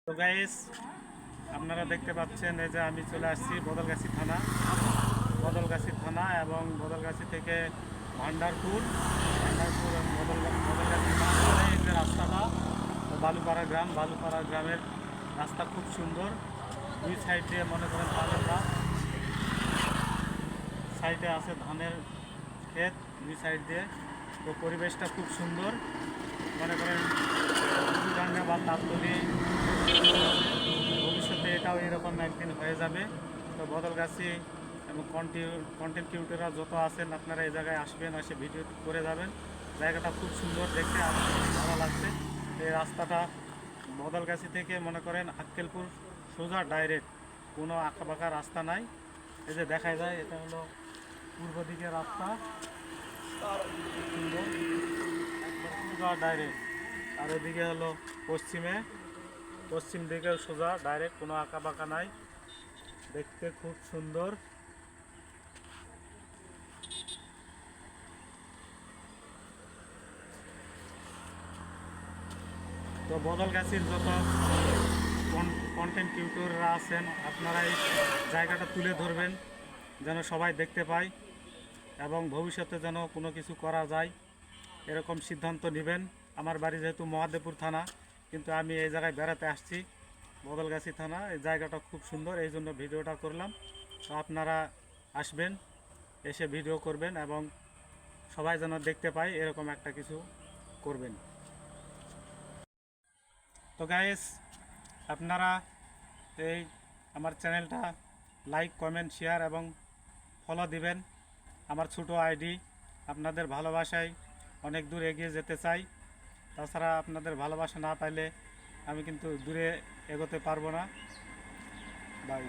তো গাইস, আপনারা দেখতে পাচ্ছেন এই যে আমি চলে আসছি বদলগাছি থানা এবং বদলগাছি থেকে ভান্ডারপুর এবং বদলগাছি এই যে রাস্তাটা বালুপাড়া গ্রামের রাস্তা খুব সুন্দর। দুই সাইড দিয়ে মনে করেন ধানের গাছ, সাইডে আছে ধানের ক্ষেত দুই সাইড দিয়ে। তো পরিবেশটা খুব সুন্দর, মনে করেন চুয়াডাঙ্গা বা তাঁততলী ভবিষ্যতে এটাও এরকম একদিন হয়ে যাবে। তো বদলগাছি এবং কন্টেন্ট ক্রিয়েটররা যত আছেন আপনারা এই জায়গায় আসবেন, এসে ভিডিও করে যাবেন। জায়গাটা খুব সুন্দর, দেখতে আমার ভালো লাগছে। এই রাস্তাটা বদলগাছি থেকে মনে করেন আক্কেলপুর সোজা ডাইরেক্ট, কোনো আঁকাবাঁকা রাস্তা নাই। এই যে দেখা যায় এটা হলো পূর্ব দিকের রাস্তা, সুন্দর একবার সোজা ডাইরেক্ট। আর এদিকে হলো পশ্চিম দিকে সোজা ডাইরেক্ট, কোনো আঁকা বাঁকা নাই, দেখতে খুব সুন্দর। তো বদলগাছির যত কন্টেন্ট ক্রিয়েটররা আছেন আপনারা এই জায়গাটা তুলে ধরবেন যেন সবাই দেখতে পায় এবং ভবিষ্যতে যেন কোনো কিছু করা যায় এরকম সিদ্ধান্ত নেবেন। আমার বাড়ি যেহেতু মহাদেবপুর থানা, কিন্তু আমি এই জায়গায় বেড়াতে আসছি বদলগাছি থানা। এই জায়গাটা খুব সুন্দর, এই জন্য ভিডিওটা করলাম। তো আপনারা আসবেন, এসে ভিডিও করবেন এবং সবাই যেন দেখতে পায় এরকম একটা কিছু করবেন। তো গাইস, আপনারা এই আমার চ্যানেলটা লাইক, কমেন্ট, শেয়ার এবং ফলো দিবেন। আমার ছোটো আইডি, আপনাদের ভালোবাসায় অনেক দূর এগিয়ে যেতে চাই। তাছাড়া আপনাদের ভালোবাসা না পাইলে আমি কিন্তু দূরে এগোতে পারবো না। বাই।